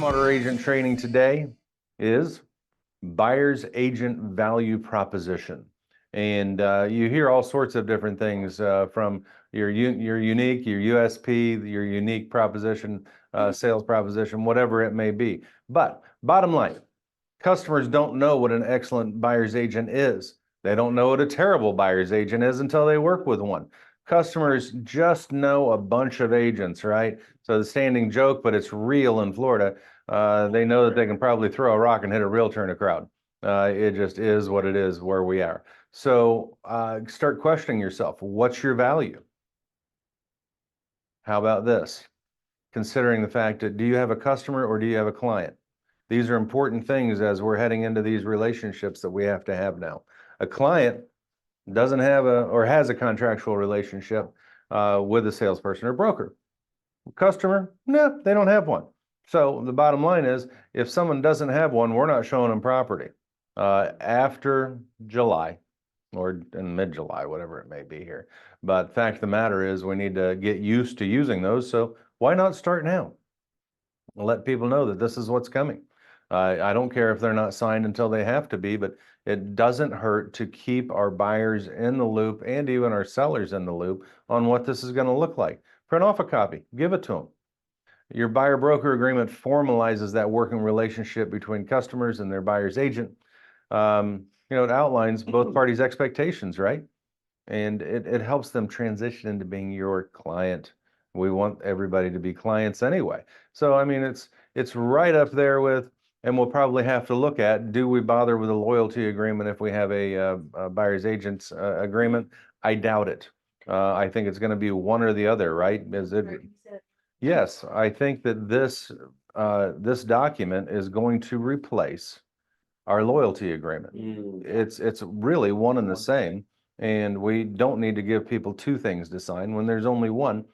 Smarter Agent training today is buyer's agent value proposition. And you hear all sorts of different things from your unique, your USP, your unique proposition, sales proposition, whatever it may be. But bottom line, customers don't know what an excellent buyer's agent is. They don't know what a terrible buyer's agent is until they work with one. Customers just know a bunch of agents, right? So the standing joke, but it's real in Florida. They know that they can probably throw a rock and hit a realtor in a crowd. It just is what it is where we are. So start questioning yourself. What's your value? How about this? Considering the fact that do you have a customer or do you have a client? These are important things as we're heading into these relationships that we have to have now. A client doesn't have or has a contractual relationship with a salesperson or broker. Customer, no, they don't have one. So the bottom line is, if someone doesn't have one, we're not showing them property after July or in mid-July, whatever it may be here. But fact of the matter is, we need to get used to using those. So why not start now? Let people know that this is what's coming. I don't care if they're not signed until they have to be, but it doesn't hurt to keep our buyers in the loop and even our sellers in the loop on what this is going to look like. Print off a copy, give it to them. Your buyer broker agreement formalizes that working relationship between customers and their buyer's agent. It outlines both parties' expectations, right? And it helps them transition into being your client. We want everybody to be clients anyway. So, I mean, it's right up there with, and we'll probably have to look at, do we bother with a loyalty agreement if we have a buyer's agent's agreement? I doubt it. I think it's going to be one or the other, right? Is it? Yes, I think that this document is going to replace our loyalty agreement. It's really one and the same, and we don't need to give people two things to sign when there's only one,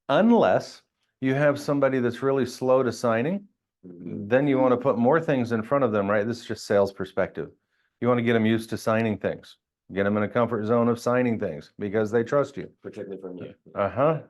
unless you have somebody that's really slow to signing. Then you want to put more things in front of them, right? This is just sales perspective. You want to get them used to signing things, get them in a comfort zone of signing things because they trust you. Particularly from you.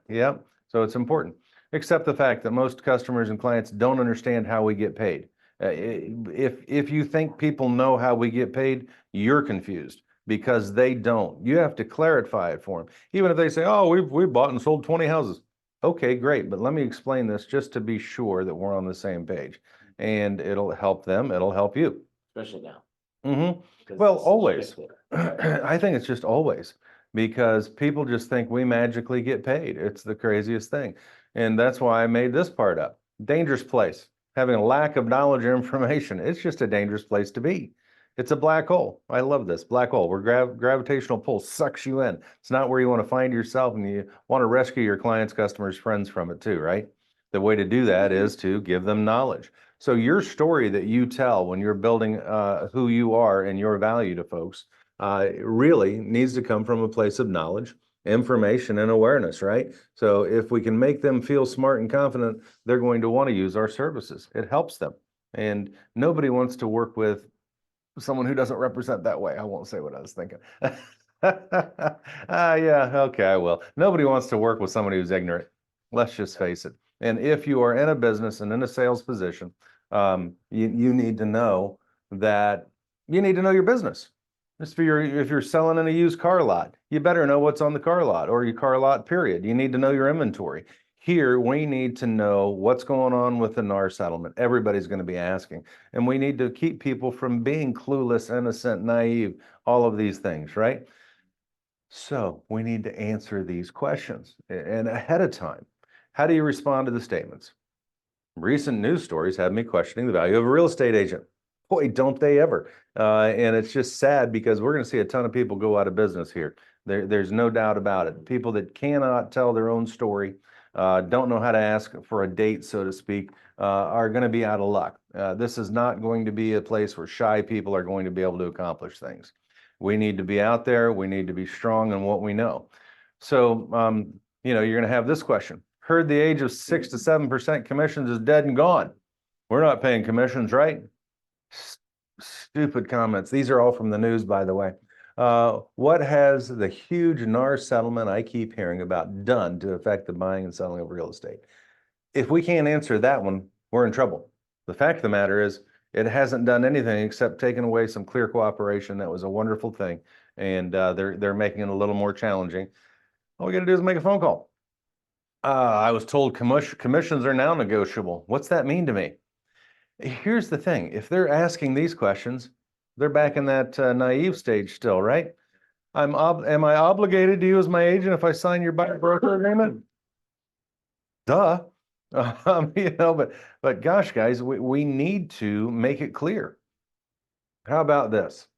Yeah. So it's important. Except the fact that most customers and clients don't understand how we get paid. If you think people know how we get paid, you're confused because they don't. You have to clarify it for them. Even if they say, "Oh, we've bought and sold 20 houses." Okay, great, but let me explain this just to be sure that we're on the same page, and it'll help them. It'll help you. Especially now. Well, always. I think it's just always, because people just think we magically get paid. It's the craziest thing. And that's why I made this part up. Dangerous place. Having a lack of knowledge or information. It's just a dangerous place to be. It's a black hole. I love this black hole where gravitational pull sucks you in. It's not where you want to find yourself, and you want to rescue your clients, customers, friends from it too, right? The way to do that is to give them knowledge. So your story that you tell when you're building who you are and your value to folks really needs to come from a place of knowledge, information, and awareness, right? So if we can make them feel smart and confident, they're going to want to use our services. It helps them. And nobody wants to work with someone who doesn't represent that way. I won't say what I was thinking. Yeah, okay, I will. Nobody wants to work with someone who's ignorant. Let's just face it. And if you are in a business and in a sales position, you need to know that you need to know your business. Just for if you're selling in a used car lot, you better know what's on the car lot or your car lot, period. You need to know your inventory. Here, we need to know what's going on with the NAR settlement. Everybody's going to be asking. And we need to keep people from being clueless, innocent, naive, all of these things, right? So we need to answer these questions and ahead of time. How do you respond to the statements? Recent news stories have me questioning the value of a real estate agent. Boy, don't they ever. And it's just sad because we're going to see a ton of people go out of business here. There's no doubt about it. People that cannot tell their own story, don't know how to ask for a date, so to speak, are going to be out of luck. This is not going to be a place where shy people are going to be able to accomplish things. We need to be out there. We need to be strong in what we know. So, you're going to have this question. Heard the age of 6 to 7% commissions is dead and gone. We're not paying commissions, right? Stupid comments. These are all from the news, by the way. What has the huge NAR settlement I keep hearing about done to affect the buying and selling of real estate? If we can't answer that one, we're in trouble. The fact of the matter is, it hasn't done anything except taken away some clear cooperation. That was a wonderful thing. And they're making it a little more challenging. All we got to do is make a phone call. I was told commissions are now negotiable. What's that mean to me? Here's the thing. If they're asking these questions, they're back in that naive stage still, right? Am I obligated to you as my agent if I sign your buyer broker agreement? Duh. But gosh, guys, we need to make it clear. How about this?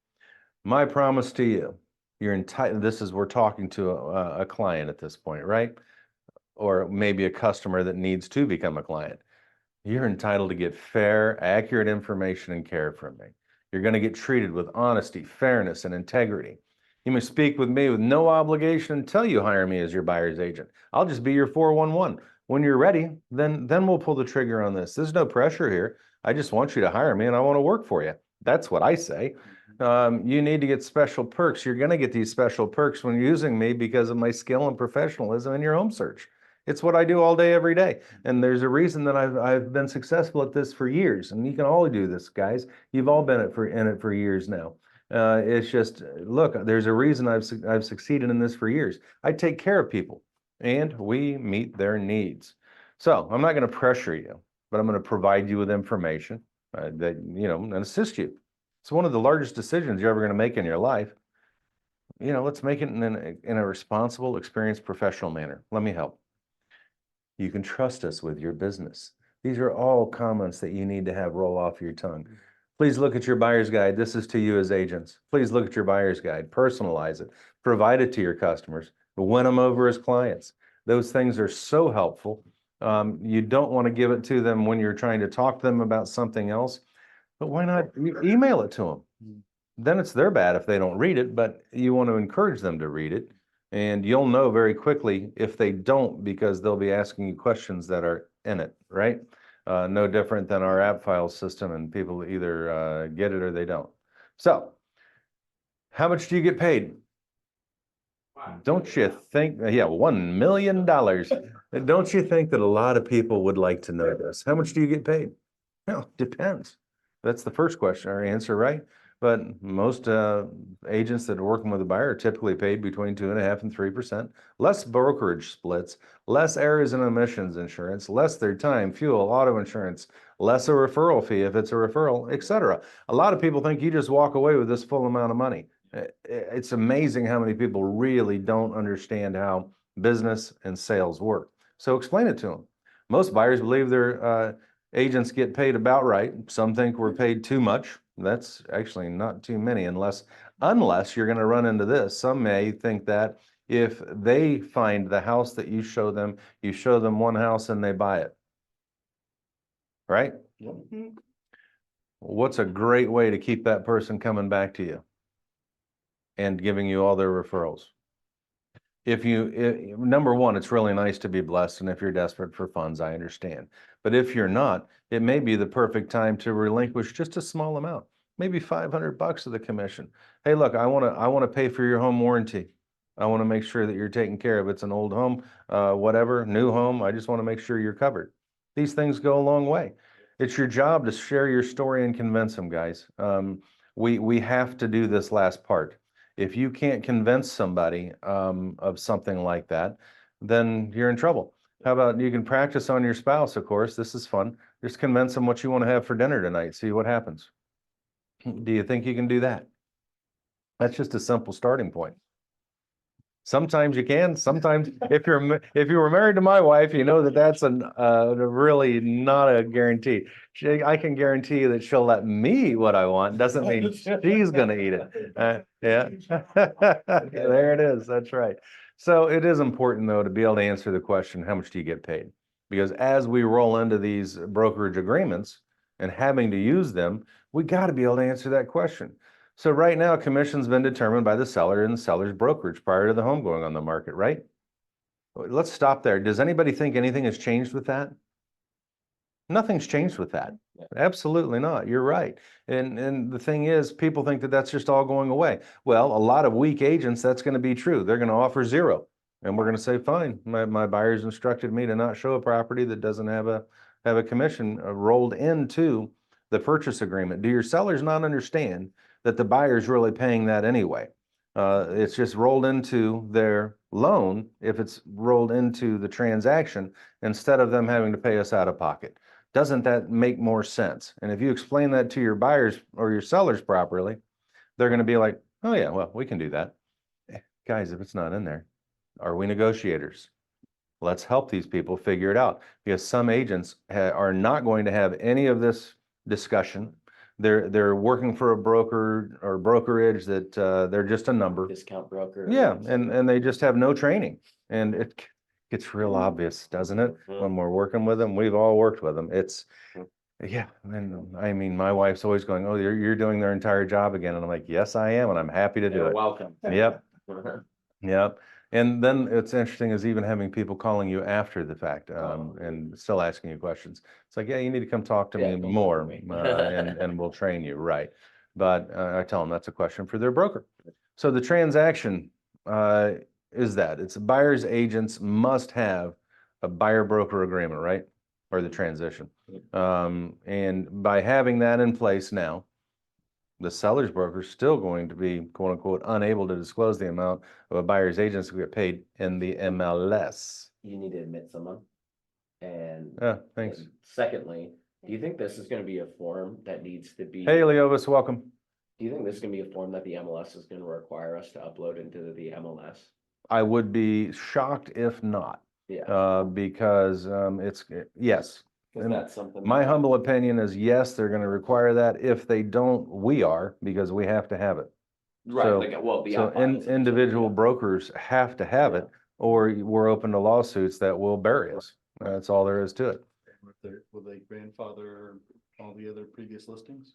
My promise to you, you're entitled. We're talking to a client at this point, right? Or maybe a customer that needs to become a client. You're entitled to get fair, accurate information and care from me. You're going to get treated with honesty, fairness, and integrity. You may speak with me with no obligation until you hire me as your buyer's agent. I'll just be your 411. When you're ready, then we'll pull the trigger on this. There's no pressure here. I just want you to hire me and I want to work for you. That's what I say. You need to get special perks. You're going to get these special perks when you're using me because of my skill and professionalism in your home search. It's what I do all day, every day. And there's a reason that I've been successful at this for years. And you can all do this, guys. You've all been in it for years now. It's just, look, there's a reason I've succeeded in this for years. I take care of people and we meet their needs. So I'm not going to pressure you, but I'm going to provide you with information that, and assist you. It's one of the largest decisions you're ever going to make in your life. Let's make it in a responsible, experienced, professional manner. Let me help. You can trust us with your business. These are all comments that you need to have roll off your tongue. Please look at your buyer's guide. This is to you as agents. Please look at your buyer's guide, personalize it, provide it to your customers, win them over as clients. Those things are so helpful. You don't want to give it to them when you're trying to talk to them about something else, but why not email it to them? Then it's their bad if they don't read it, but you want to encourage them to read it. And you'll know very quickly if they don't, because they'll be asking you questions that are in it, right? No different than our app file system, and people either get it or they don't. So, how much do you get paid? Don't you think, yeah, $1 million. Don't you think that a lot of people would like to know this? How much do you get paid? Well, depends. That's the first question or answer, right? But most agents that are working with a buyer are typically paid between 2.5% and 3%, less brokerage splits, less errors and omissions insurance, less their time, fuel, auto insurance, less a referral fee if it's a referral, etc. A lot of people think you just walk away with this full amount of money. It's amazing how many people really don't understand how business and sales work. So explain it to them. Most buyers believe their agents get paid about right. Some think we're paid too much. That's actually not too many, unless you're going to run into this. Some may think that if they find the house that you show them one house and they buy it. Right? Mm-hmm. What's a great way to keep that person coming back to you and giving you all their referrals? Number one, it's really nice to be blessed, and if you're desperate for funds, I understand. But if you're not, it may be the perfect time to relinquish just a small amount, maybe $500 of the commission. Hey, look, I want to pay for your home warranty. I want to make sure that you're taken care of. It's an old home, whatever, new home. I just want to make sure you're covered. These things go a long way. It's your job to share your story and convince them, guys. We have to do this last part. If you can't convince somebody of something like that, then you're in trouble. How about you can practice on your spouse, of course. This is fun. Just convince them what you want to have for dinner tonight. See what happens. Do you think you can do that? That's just a simple starting point. Sometimes you can. Sometimes, if you were married to my wife, you know that that's really not a guarantee. I can guarantee you that she'll let me eat what I want. Doesn't mean she's going to eat it. Yeah, there it is. That's right. So it is important, though, to be able to answer the question, how much do you get paid? Because as we roll into these brokerage agreements and having to use them, we got to be able to answer that question. So right now, commission's been determined by the seller and the seller's brokerage prior to the home going on the market, right? Let's stop there. Does anybody think anything has changed with that? Nothing's changed with that. Absolutely not. You're right. And the thing is, people think that that's just all going away. Well, a lot of weak agents, that's going to be true. They're going to offer zero. And we're going to say, fine, my buyer's instructed me to not show a property that doesn't have have a commission rolled into the purchase agreement. Do your sellers not understand that the buyer's really paying that anyway? It's just rolled into their loan if it's rolled into the transaction instead of them having to pay us out of pocket. Doesn't that make more sense? And if you explain that to your buyers or your sellers properly, they're going to be like, oh yeah, well, we can do that. Guys, if it's not in there, are we negotiators? Let's help these people figure it out, because some agents are not going to have any of this discussion. They're working for a broker or brokerage that they're just a number. Discount broker. Yeah, and they just have no training, and it gets real obvious, doesn't it? When we're working with them, we've all worked with them. It's yeah, and I mean, my wife's always going, "Oh, you're doing their entire job again," and I'm like, "Yes, I am, and I'm happy to do You're it." welcome. Yep. Yep. And then it's interesting is even having people calling you after the fact, and still asking you questions. It's like, yeah, you need to come talk to Yeah, me come talk more, to me. and we'll train you, right? But I tell them that's a question for their broker. So the transaction is that it's buyer's agents must have a buyer broker agreement, right? Or the transition. And by having that in place now, the seller's broker is still going to be quote unquote unable to disclose the amount of a buyer's agents who get paid in the MLS. You need to admit someone. And Yeah, thanks. and secondly, do you think this is gonna be a form that needs to be? Hey, Leovis, welcome. Do you think this is gonna be a form that the MLS is gonna require us to upload into the MLS? I would be shocked if not, Yeah, because yes. because that's something. My humble opinion is yes, they're going to require that. If they don't, we are, because we have to have it. Right, so- like, well, the. So individual brokers have to have it, or we're open to lawsuits that will bury us. That's all there is to it. Will they grandfather all the other previous listings?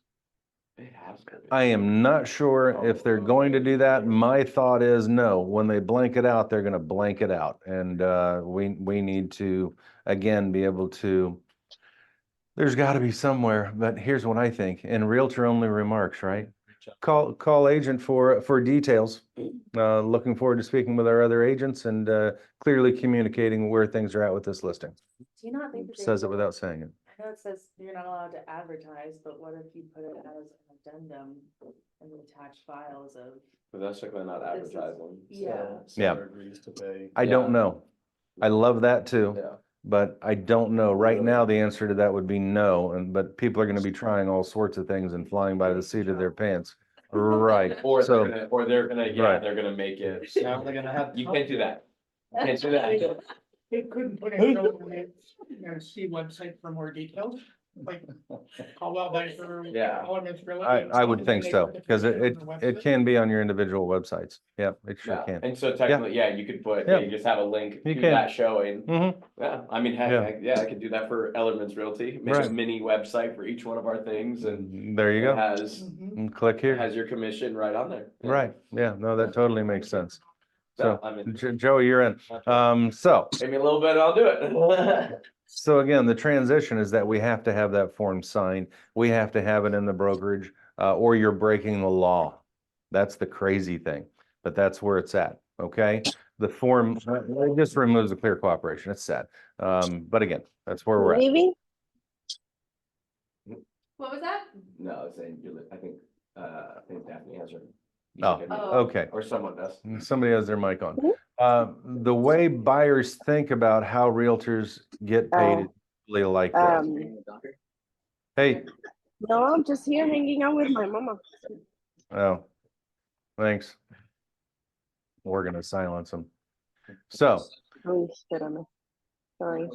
It has to be. I am not sure if they're going to do that. My thought is no. When they blank it out, they're going to blank it out. And we need to, again, be able to, there's got to be somewhere, but here's what I think, in realtor only remarks, right? Call agent for details. Looking forward to speaking with our other agents and clearly communicating where things are at with this listing. Do you not think that they Says it will- without saying it. I know it says you're not allowed to advertise, but what if you put it as an addendum in the attached files of? But that's technically not This is- advertising. Yeah. Seller agrees to pay. I don't know. I love that too. Yeah. But I don't know. Right now, the answer to that would be no, but people are gonna be trying all sorts of things and flying by the seat of their pants. Right, Or so, they're gonna, yeah, Right. they're gonna make it. Now they're gonna have. You can't do that. You can't do that. It couldn't put it on the C website for more details, like Caldwell Banker. Yeah. Elements Realty. I would think so, because it can be on your individual websites. Yeah, it sure Yeah, can. and so technically, yeah, you could put, Yeah. you just have a link You to can. that showing. Mm-hmm, Yeah, I mean, heck, Yeah. I could do that for Ellerman's Realty, make a Right. mini website for each one of our things and there you it go. has, Mhm. And click here. has your commission right on there. Yeah. Right, yeah, no, that totally makes sense. Yeah, So, I mean, Joey, you're in. So. maybe a little bit, I'll do it. So again, the transition is that we have to have that form signed. We have to have it in the brokerage, or you're breaking the law. That's the crazy thing, but that's where it's at, okay? The form, it just removes the clear cooperation. It's sad. But again, that's where we're at. Leaving? What was that? No, I was saying, I think Daphne has her. Oh, Oh. okay. Or someone does. Somebody has their mic on. The way buyers think about how realtors get paid is really like this. Hey, No, I'm just here hanging out with my mama. oh, thanks. We're gonna silence them. So. Uy, espérame. Sorry.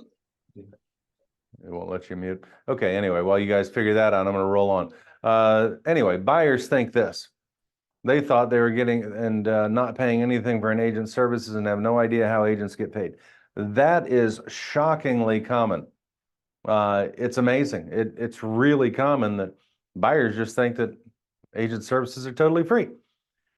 It won't let you mute. Okay, anyway, while you guys figure that out, I'm gonna roll on. Anyway, buyers think this. They thought they were getting and not paying anything for an agent's services and have no idea how agents get paid. That is shockingly common. It's amazing. It's really common that buyers just think that agent services are totally free.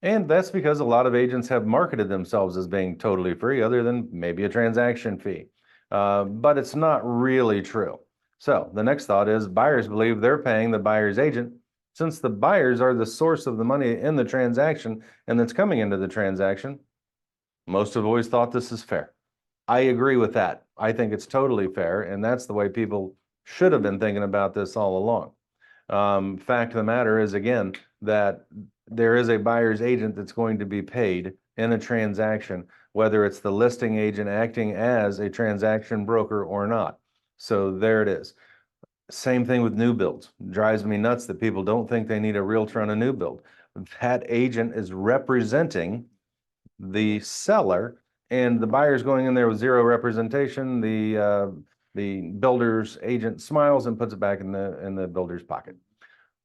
And that's because a lot of agents have marketed themselves as being totally free, other than maybe a transaction fee. But it's not really true. So the next thought is buyers believe they're paying the buyer's agent, since the buyers are the source of the money in the transaction and that's coming into the transaction. Most have always thought this is fair. I agree with that. I think it's totally fair, and that's the way people should have been thinking about this all along. Fact of the matter is, again, that there is a buyer's agent that's going to be paid in a transaction, whether it's the listing agent acting as a transaction broker or not. So there it is. Same thing with new builds. Drives me nuts that people don't think they need a realtor on a new build. That agent is representing the seller, and the buyer's going in there with zero representation. The builder's agent smiles and puts it back in the builder's pocket.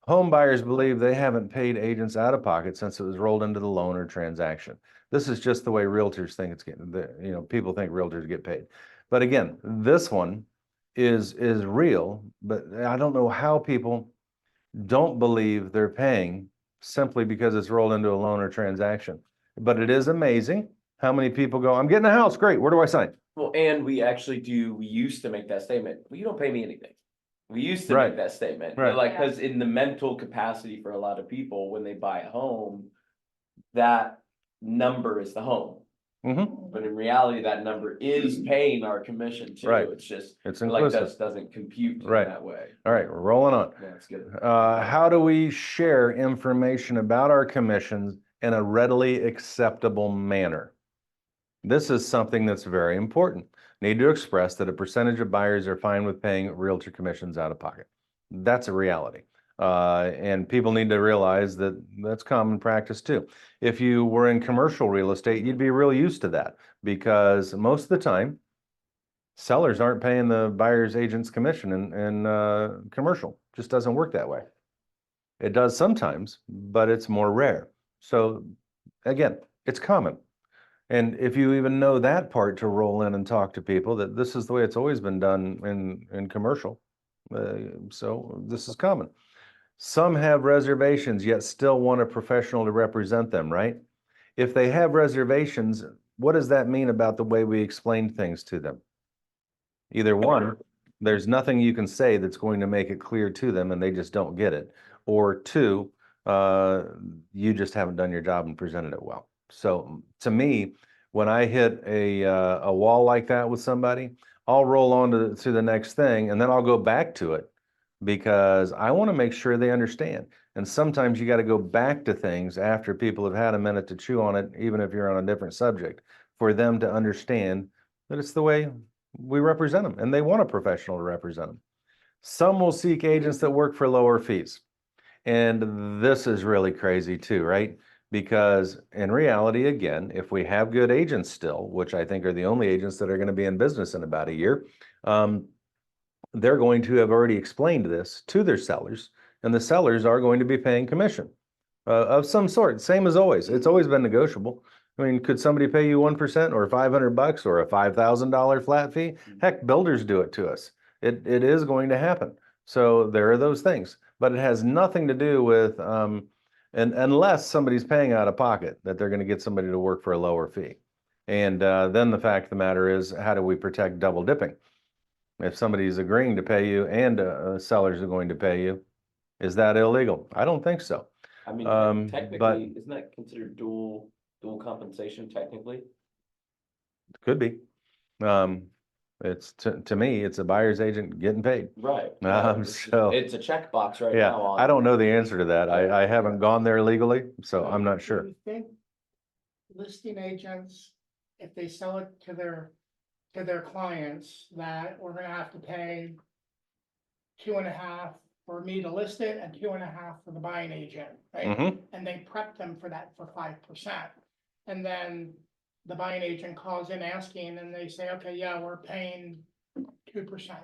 Home buyers believe they haven't paid agents out of pocket since it was rolled into the loan or transaction. This is just the way realtors think it's getting, people think realtors get paid. But again, this one is real, but I don't know how people don't believe they're paying simply because it's rolled into a loan or transaction. But it is amazing how many people go, I'm getting a house, great, where do I sign? Well, and we used to make that statement, well, you don't pay me anything. We used to Right. make that statement, Right. like, cause in the mental capacity for a lot of people, when they buy a home, that number is the home. Mm-hmm. But in reality, that number is paying our commission too. Right. It's just, It's like, inclusive. that doesn't compute in Right. that way. All right, we're rolling on. Yeah, that's good. How do we share information about our commissions in a readily acceptable manner? This is something that's very important. Need to express that a percentage of buyers are fine with paying realtor commissions out of pocket. That's a reality. And people need to realize that that's common practice too. If you were in commercial real estate, you'd be real used to that, because most of the time, sellers aren't paying the buyer's agent's commission in commercial. Just doesn't work that way. It does sometimes, but it's more rare. So again, it's common. And if you even know that part, to roll in and talk to people that this is the way it's always been done in commercial. So this is common. Some have reservations yet still want a professional to represent them, right? If they have reservations, what does that mean about the way we explain things to them? Either one, there's nothing you can say that's going to make it clear to them and they just don't get it. Or two, you just haven't done your job and presented it well. So to me, when I hit a wall like that with somebody, I'll roll on to the next thing, and then I'll go back to it because I want to make sure they understand. And sometimes you got to go back to things after people have had a minute to chew on it, even if you're on a different subject, for them to understand that it's the way we represent them, and they want a professional to represent them. Some will seek agents that work for lower fees. And this is really crazy too, right? Because in reality, again, if we have good agents still, which I think are the only agents that are going to be in business in about a year, they're going to have already explained this to their sellers, and the sellers are going to be paying commission of some sort, same as always. It's always been negotiable. I mean, could somebody pay you 1% or $500 or a $5,000 flat fee? Heck, builders do it to us. It is going to happen. So there are those things, but it has nothing to do with, and unless somebody's paying out of pocket, that they're going to get somebody to work for a lower fee. And then the fact of the matter is, how do we protect double dipping? If somebody's agreeing to pay you and sellers are going to pay you, is that illegal? I don't think so. I mean, but- technically, isn't that considered dual compensation technically? Could be. It's to me, it's a buyer's agent getting paid. Right. So- It's a checkbox right Yeah, now. I don't know the answer to that. I haven't gone there legally, so I'm not Do sure. you think listing agents, if they sell it to their clients, that we're gonna have to pay 2.5 for me to list it and 2.5 for the buying agent, right? Hmm. And they prep them for that for 5%. And then the buying agent calls in asking and they say, okay, yeah, we're paying 2%.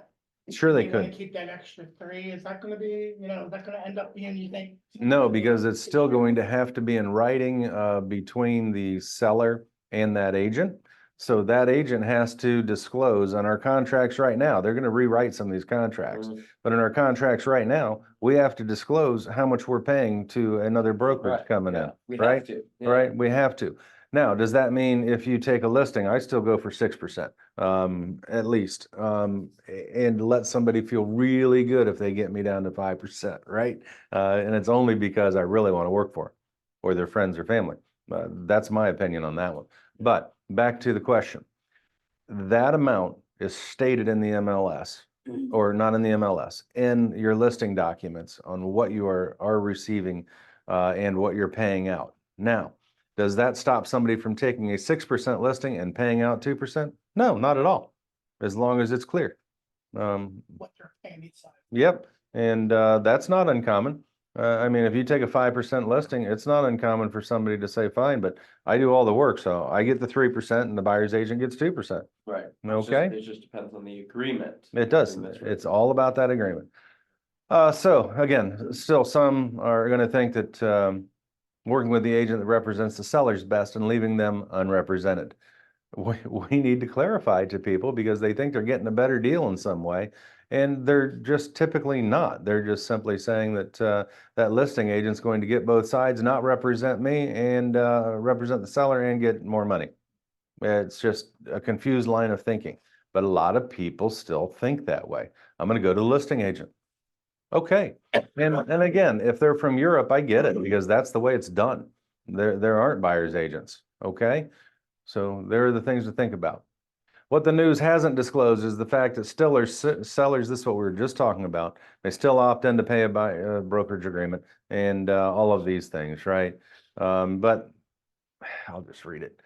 Sure they You wanna could. keep that extra 3, is that gonna be, is that gonna end up being, you think? No, because it's still going to have to be in writing between the seller and that agent. So that agent has to disclose on our contracts right now. They're going to rewrite some of these contracts. But in our contracts right now, we have to disclose how much we're paying to another brokerage Right, coming yeah, in, we right? have to. Yeah. Right? We have to. Now, does that mean if you take a listing, I still go for 6%, at least, and let somebody feel really good if they get me down to 5%, right? And it's only because I really want to work for them or their friends or family. That's my opinion on that one. But back to the question. That amount is stated in the MLS. or not in the MLS, in your listing documents on what you are receiving and what you're paying out. Now, does that stop somebody from taking a 6% listing and paying out 2%? No, not at all, as long as it's clear. What they're paying each side. Yep, and that's not uncommon. I mean, if you take a 5% listing, it's not uncommon for somebody to say, fine, but I do all the work, so I get the 3% and the buyer's agent gets 2%. Right. Okay. It just depends on the agreement. It does. Between the two. It's all about that agreement. So again, still some are gonna think that working with the agent that represents the sellers best and leaving them unrepresented. We need to clarify to people because they think they're getting a better deal in some way. And they're just typically not. They're just simply saying that that listing agent's going to get both sides, not represent me and represent the seller and get more money. It's just a confused line of thinking. But a lot of people still think that way. I'm going to go to the listing agent. Okay. And again, if they're from Europe, I get it because that's the way it's done. There aren't buyer's agents. Okay. So there are the things to think about. What the news hasn't disclosed is the fact that sellers, this is what we were just talking about, they still opt in to pay a brokerage agreement and all of these things, right? But I'll just read it.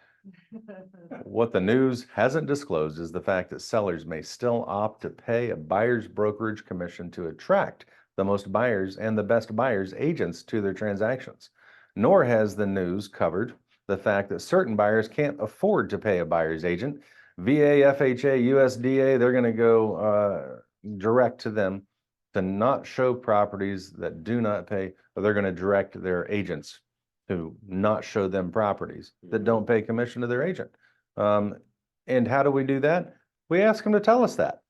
What the news hasn't disclosed is the fact that sellers may still opt to pay a buyer's brokerage commission to attract the most buyers and the best buyers agents to their transactions. Nor has the news covered the fact that certain buyers can't afford to pay a buyer's agent. VA, FHA, USDA, they're going to go direct to them to not show properties that do not pay, or they're going to direct their agents to not show them properties that don't pay commission to their agent. And how do we do that? We ask them to tell us that.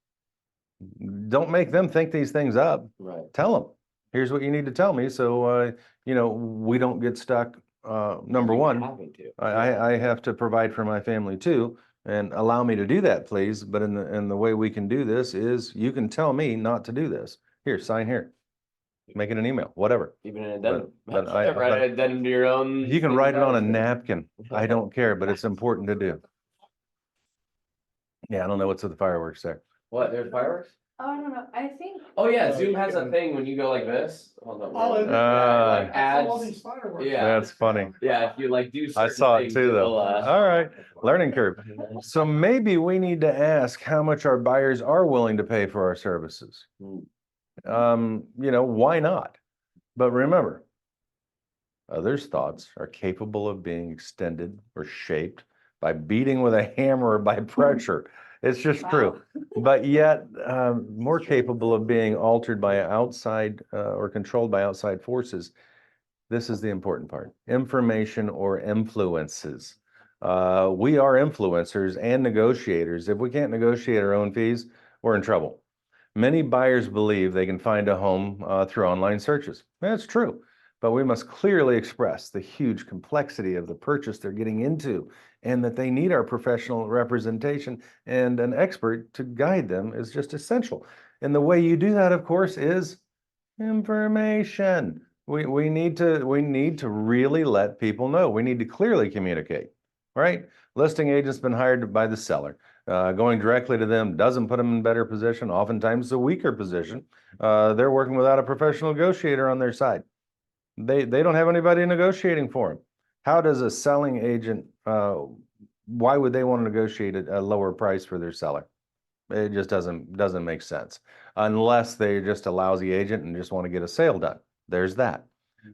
Don't make them think these things up. Right. Tell them, here's what you need to tell me. So, you know, we don't get stuck. Number one, Having to. I have to provide for my family too, and allow me to do that, please. But in the way we can do this is you can tell me not to do this. Here, sign here. Make it an email, whatever. Even an addendum. but Write an addendum to your own. You can write it on a napkin. I don't care, but it's important to do. Yeah, I don't know what's with the fireworks there. What, there's fireworks? Oh, I don't know, I think. Oh, yeah, Zoom has a thing when you go like this. Hold on. Oh, is it? Yeah, like That's all ads. these fireworks. Yeah. That's funny. Yeah, if you like do. I certain saw it things, too, though. it'll, All right, learning curve. So maybe we need to ask how much our buyers are willing to pay for our services. You know, why not? But remember, others' thoughts are capable of being extended or shaped by beating with a hammer or by pressure. It's just true, but yet more capable of being altered by outside or controlled by outside forces. This is the important part: information or influences. We are influencers and negotiators. If we can't negotiate our own fees, we're in trouble. Many buyers believe they can find a home through online searches. That's true, but we must clearly express the huge complexity of the purchase they're getting into and that they need our professional representation, and an expert to guide them is just essential. And the way you do that, of course, is information. We need to really let people know. We need to clearly communicate, right? Listing agent's been hired by the seller. Going directly to them doesn't put them in better position. Oftentimes it's a weaker position. They're working without a professional negotiator on their side. They don't have anybody negotiating for them. How does a selling agent, why would they want to negotiate a lower price for their seller? It just doesn't make sense unless they're just a lousy agent and just want to get a sale done. There's that.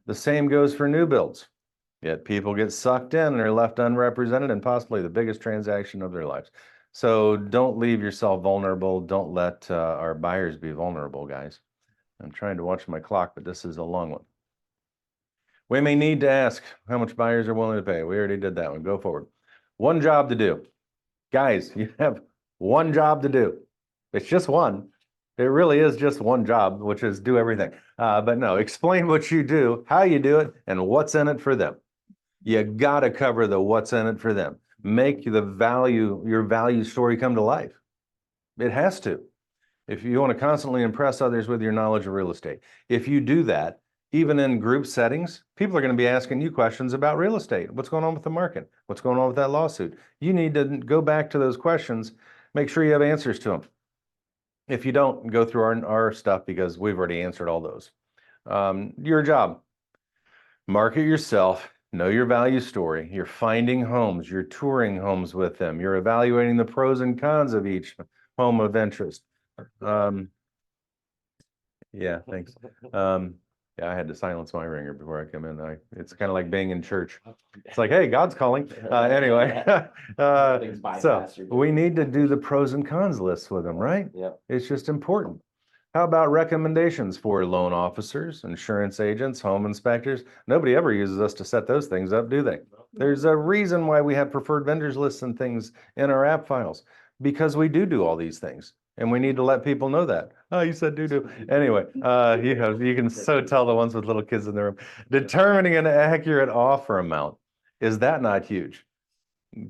The same goes for new builds. Yet people get sucked in and are left unrepresented in possibly the biggest transaction of their lives. So don't leave yourself vulnerable. Don't let our buyers be vulnerable, guys. I'm trying to watch my clock, but this is a long one. We may need to ask how much buyers are willing to pay. We already did that one. Go forward. One job to do. Guys, you have one job to do. It's just one. It really is just one job, which is do everything. But no, explain what you do, how you do it, and what's in it for them. You got to cover the what's in it for them. Make your value story come to life. It has to. If you want to constantly impress others with your knowledge of real estate. If you do that, even in group settings, people are going to be asking you questions about real estate. What's going on with the market? What's going on with that lawsuit? You need to go back to those questions, make sure you have answers to them. If you don't, go through our stuff because we've already answered all those. Your job, market yourself, know your value story. You're finding homes, you're touring homes with them, you're evaluating the pros and cons of each home of interest. Yeah, thanks. Yeah, I had to silence my ringer before I come in. It's kind of like being in church. It's like, hey, God's calling. Anyway, Things so bypass your- we need to do the pros and cons lists with them, right? Yep. It's just important. How about recommendations for loan officers, insurance agents, home inspectors? Nobody ever uses us to set those things up, do they? There's a reason why we have preferred vendors lists and things in our app files, because we do all these things. And we need to let people know that. Oh, you said do. Anyway, you can so tell the ones with little kids in the room. Determining an accurate offer amount. Is that not huge?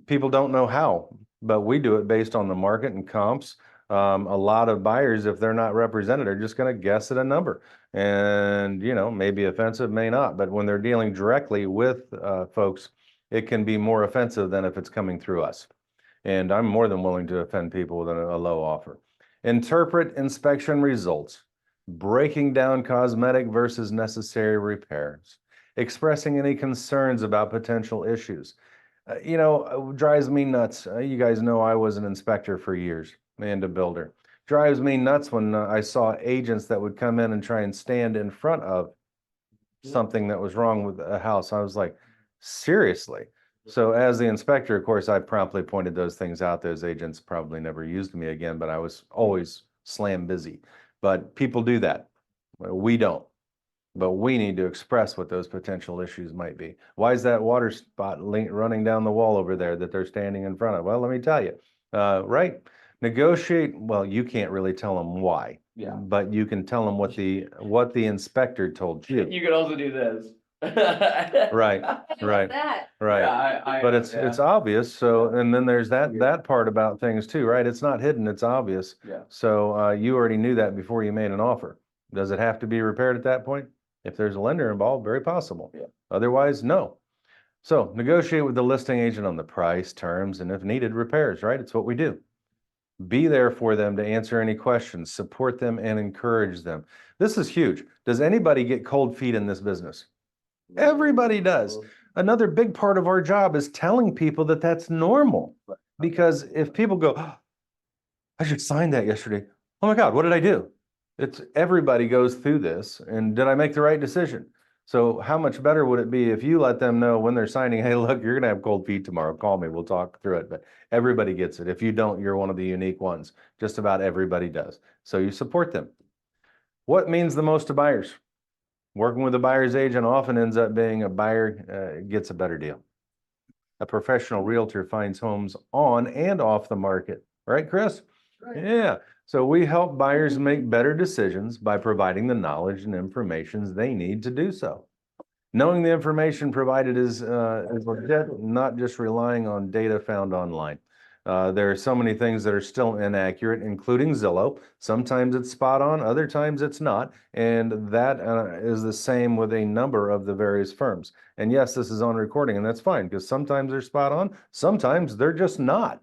People don't know how, but we do it based on the market and comps. A lot of buyers, if they're not represented, are just going to guess at a number. And, maybe offensive, may not. But when they're dealing directly with folks, it can be more offensive than if it's coming through us. And I'm more than willing to offend people with a low offer. Interpret inspection results, breaking down cosmetic versus necessary repairs, expressing any concerns about potential issues. Drives me nuts. You guys know I was an inspector for years and a builder. Drives me nuts when I saw agents that would come in and try and stand in front of something that was wrong with a house. I was like, seriously? So as the inspector, of course, I promptly pointed those things out. Those agents probably never used me again, but I was always slam busy. But people do that. We don't. But we need to express what those potential issues might be. Why is that water spot running down the wall over there that they're standing in front of? Well, let me tell you, right? Negotiate. Well, you can't really tell them why. Yeah. But you can tell them what the inspector told you. You could also do this. Right. Right. That. Right. Yeah, But it's obvious. So, and then there's that part about things too, right? It's not hidden, it's obvious. Yeah. So, you already knew that before you made an offer. Does it have to be repaired at that point? If there's a lender involved, very possible. Yeah. Otherwise, no. So negotiate with the listing agent on the price, terms, and if needed, repairs, right? It's what we do. Be there for them to answer any questions, support them, and encourage them. This is huge. Does anybody get cold feet in this business? Everybody does. Another big part of our job is telling people that that's normal. Because if people go, oh, I should sign that yesterday. Oh my God, what did I do? Everybody goes through this, and did I make the right decision? So how much better would it be if you let them know when they're signing, hey, look, you're gonna have cold feet tomorrow, call me, we'll talk through it. But everybody gets it. If you don't, you're one of the unique ones. Just about everybody does. So you support them. What means the most to buyers? Working with a buyer's agent often ends up being a buyer gets a better deal. A professional realtor finds homes on and off the market, right, Chris? Right. Yeah. So we help buyers make better decisions by providing the knowledge and information they need to do so. Knowing the information provided is legit, not just relying on data found online. There are so many things that are still inaccurate, including Zillow. Sometimes it's spot on, other times it's not. And that is the same with a number of the various firms. And yes, this is on recording, and that's fine, because sometimes they're spot on, sometimes they're just not.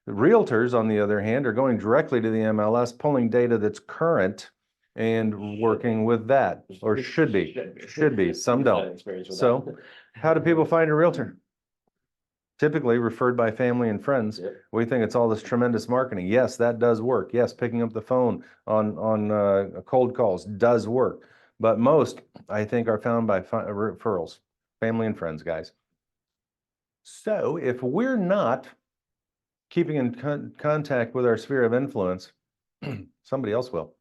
Realtors, on the other hand, are going directly to the MLS, pulling data that's current and working with that, or should be, some don't. So how do people find a realtor? Typically referred by family and friends. Yep. We think it's all this tremendous marketing. Yes, that does work. Yes, picking up the phone on cold calls does work. But most, I think, are found by referrals, family and friends, guys. So if we're not keeping in contact with our sphere of influence, somebody else will.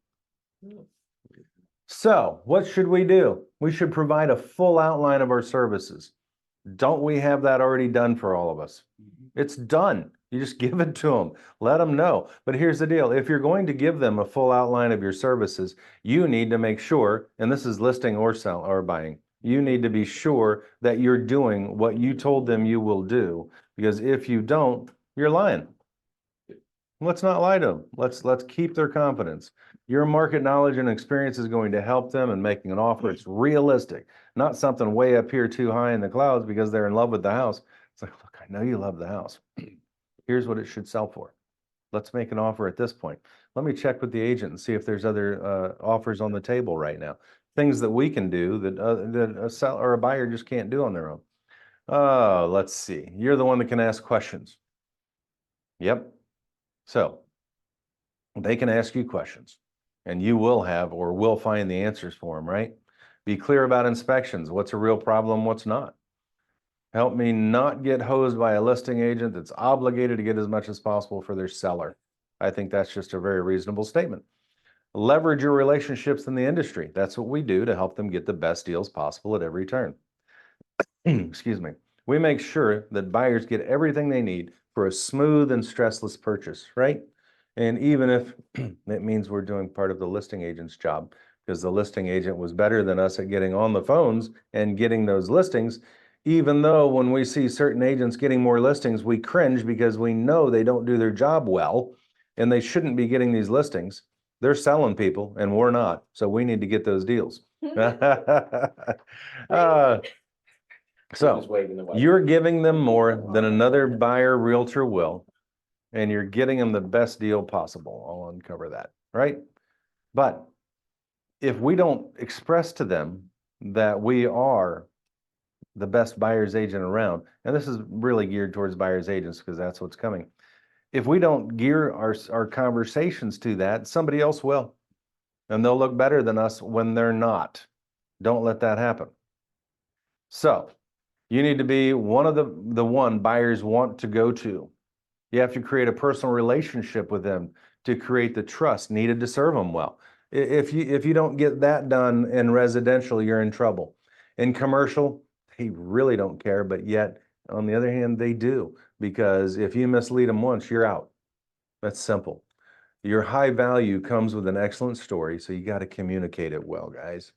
So what should we do? We should provide a full outline of our services. Don't we have that already done for all of us? It's done. You just give it to them. Let them know. But here's the deal. If you're going to give them a full outline of your services, you need to make sure, and this is listing or sell or buying, you need to be sure that you're doing what you told them you will do. Because if you don't, you're lying. Let's not lie to them. Let's keep their confidence. Your market knowledge and experience is going to help them in making an offer. It's realistic, not something way up here too high in the clouds because they're in love with the house. It's like, look, I know you love the house. Here's what it should sell for. Let's make an offer at this point. let me check with the agent and see if there's other offers on the table right now. Things that we can do that a seller or a buyer just can't do on their own. Let's see. You're the one that can ask questions. Yep. So they can ask you questions and you will have or will find the answers for them, right? Be clear about inspections. What's a real problem? What's not? Help me not get hosed by a listing agent that's obligated to get as much as possible for their seller. I think that's just a very reasonable statement. Leverage your relationships in the industry. That's what we do to help them get the best deals possible at every turn. Excuse me. We make sure that buyers get everything they need for a smooth and stressless purchase, right? And even if it means we're doing part of the listing agent's job, because the listing agent was better than us at getting on the phones and getting those listings, even though when we see certain agents getting more listings, we cringe because we know they don't do their job well and they shouldn't be getting these listings. They're selling people and we're not. So we need to get those deals. So Just waving the white. you're giving them more than another buyer realtor will, and you're getting them the best deal possible. I'll uncover that, right? But if we don't express to them that we are the best buyer's agent around, and this is really geared towards buyer's agents because that's what's coming. If we don't gear our conversations to that, somebody else will, and they'll look better than us when they're not. Don't let that happen. So you need to be one of the one buyers want to go to. You have to create a personal relationship with them to create the trust needed to serve them well. If you don't get that done in residential, you're in trouble. In commercial, they really don't care, but yet on the other hand, they do, because if you mislead them once, you're out. That's simple. Your high value comes with an excellent story, so you got to communicate it well, guys.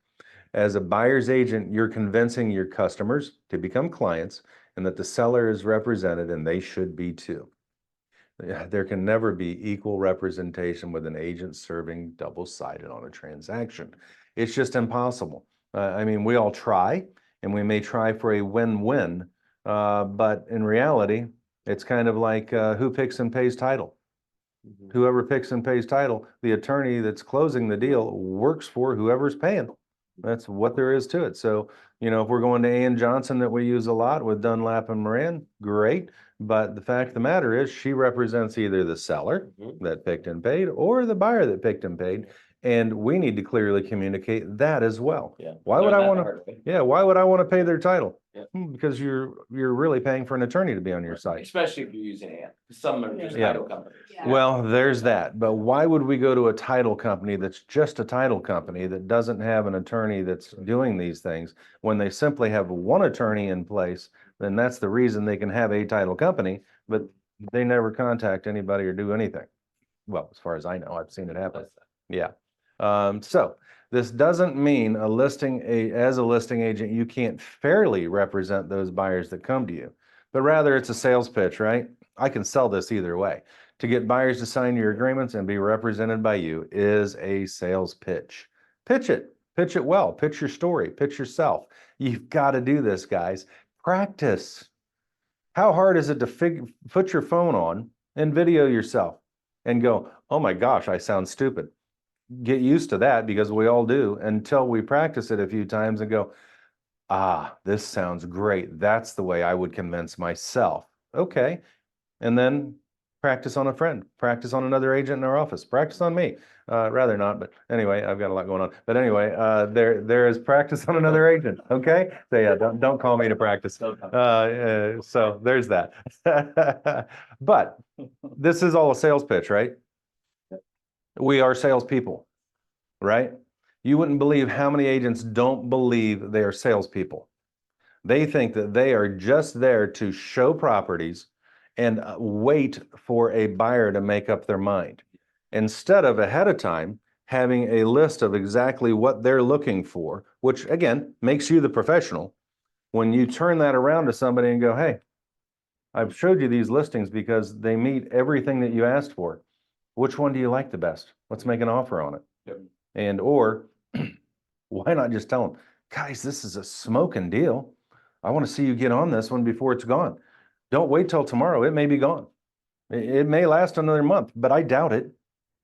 As a buyer's agent, you're convincing your customers to become clients and that the seller is represented, and they should be too. There can never be equal representation with an agent serving double-sided on a transaction. It's just impossible. I mean, we all try, and we may try for a win-win, but in reality, it's kind of like who picks and pays title. Whoever picks and pays title, the attorney that's closing the deal works for whoever's paying. That's what there is to it. So, you know, if we're going to Ann Johnson that we use a lot with Dunlap and Moran, great. But the fact of the matter is she represents either the seller that picked and paid or the buyer that picked and paid. And we need to clearly communicate that as well. Yeah. Why would I Learn that want the to? hard way. Yeah, why would I want to pay their title? Yeah. Because you're really paying for an attorney to be on your site. Especially if you're using it. Some are just Yeah. title companies. Yeah. Well, there's that. But why would we go to a title company that's just a title company that doesn't have an attorney that's doing these things when they simply have one attorney in place? Then that's the reason they can have a title company, but they never contact anybody or do anything. Well, as far as I know, I've seen it happen. Yeah. So this doesn't mean as a listing agent, you can't fairly represent those buyers that come to you, but rather it's a sales pitch, right? I can sell this either way. To get buyers to sign your agreements and be represented by you is a sales pitch. Pitch it well, pitch your story, pitch yourself. You've got to do this, guys. Practice. How hard is it to put your phone on and video yourself and go, oh my gosh, I sound stupid. Get used to that, because we all do, until we practice it a few times and go, this sounds great. That's the way I would convince myself. Okay. And then practice on a friend, practice on another agent in our office, practice on me. Rather not, but anyway, I've got a lot going on. But anyway, there is practice on another agent. Okay. So yeah, don't call me to practice. So there's that. But this is all a sales pitch, right? We are salespeople, right? You wouldn't believe how many agents don't believe they are salespeople. They think that they are just there to show properties and wait for a buyer to make up their mind, instead of ahead of time having a list of exactly what they're looking for, which again makes you the professional. When you turn that around to somebody and go, hey, I've showed you these listings because they meet everything that you asked for. Which one do you like the best? Let's make an offer on it. Yep. And or why not just tell them, guys, this is a smoking deal. I want to see you get on this one before it's gone. Don't wait till tomorrow. It may be gone. It may last another month, but I doubt it.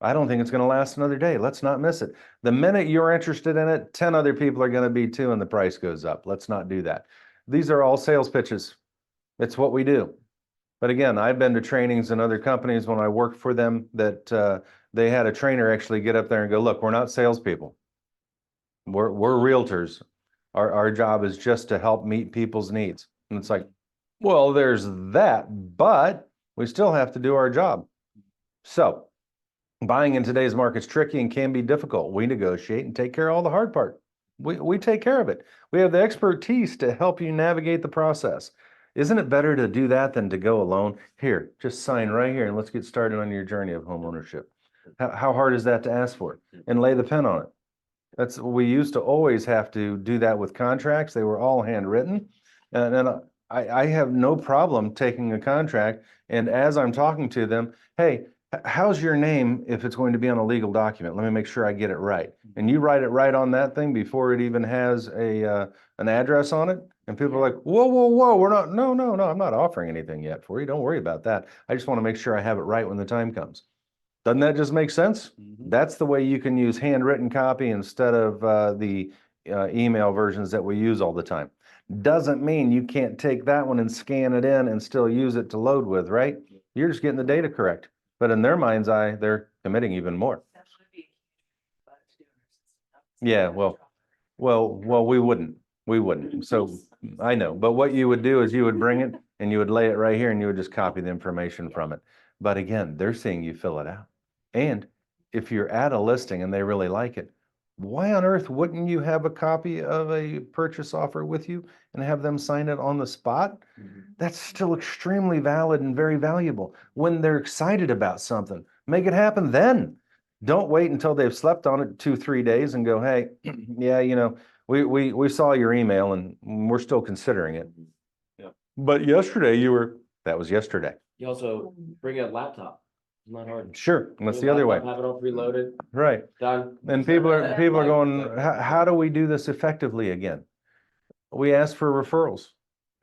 I don't think it's going to last another day. Let's not miss it. The minute you're interested in it, 10 other people are going to be too, and the price goes up. Let's not do that. These are all sales pitches. It's what we do. But again, I've been to trainings in other companies when I worked for them that they had a trainer actually get up there and go, look, we're not salespeople. We're realtors. Our job is just to help meet people's needs. And it's like, well, there's that, but we still have to do our job. So buying in today's market is tricky and can be difficult. We negotiate and take care of all the hard part. We take care of it. We have the expertise to help you navigate the process. Isn't it better to do that than to go alone? Here, just sign right here and let's get started on your journey of home ownership. How hard is that to ask for? And lay the pen on it. We used to always have to do that with contracts. They were all handwritten. And I have no problem taking a contract, and as I'm talking to them, hey, how's your name if it's going to be on a legal document? Let me make sure I get it right. And you write it right on that thing before it even has an address on it. And people are like, whoa, whoa, whoa, we're not, no, I'm not offering anything yet for you. Don't worry about that. I just want to make sure I have it right when the time comes. Doesn't that just make sense? That's the way you can use handwritten copy instead of the email versions that we use all the time. Doesn't mean you can't take that one and scan it in and still use it to load with, right? You're just getting the data correct. But in their mind's eye, they're committing even more. Yeah, well, we wouldn't. So I know, but what you would do is you would bring it and you would lay it right here and you would just copy the information from it. But again, they're seeing you fill it out. And if you're at a listing and they really like it, why on earth wouldn't you have a copy of a purchase offer with you and have them sign it on the spot? That's still extremely valid and very valuable. When they're excited about something, make it happen then. Don't wait until they've slept on it 2-3 days and go, hey, yeah, you know, we saw your email and we're still considering it. Yeah. But yesterday that was yesterday. You also bring a laptop. It's not hard. Sure, and that's Bring a the other way. laptop, have it all preloaded, Right. done. And people are going, how do we do this effectively again? We ask for referrals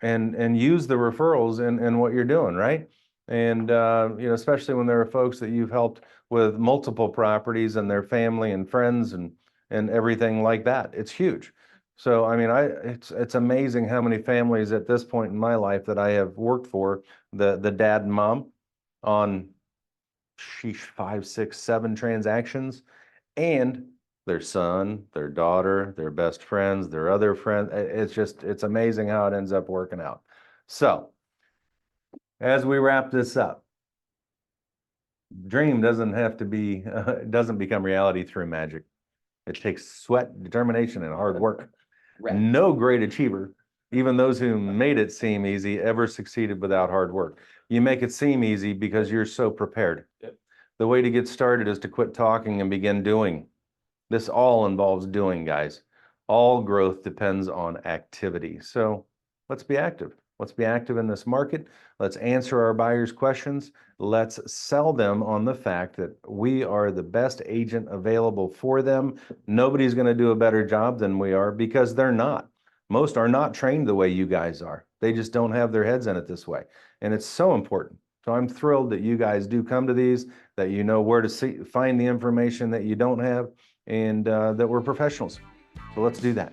and use the referrals in what you're doing, right? And you know, especially when there are folks that you've helped with multiple properties and their family and friends and everything like that. It's huge. So I mean, it's amazing how many families at this point in my life that I have worked for, the dad and mom on 5, 6, 7 transactions, and their son, their daughter, their best friends, their other friends. It's amazing how it ends up working out. So as we wrap this up, dream doesn't have to be, doesn't become reality through magic. It takes sweat, determination, and hard work. Right. No great achiever, even those who made it seem easy, ever succeeded without hard work. You make it seem easy because you're so prepared. Yep. The way to get started is to quit talking and begin doing. This all involves doing, guys. All growth depends on activity. So let's be active. Let's be active in this market. Let's answer our buyers' questions. Let's sell them on the fact that we are the best agent available for them. Nobody's going to do a better job than we are because they're not. Most are not trained the way you guys are. They just don't have their heads in it this way. And it's so important. So I'm thrilled that you guys do come to these, that you know where to find the information that you don't have, and that we're professionals. So let's do that.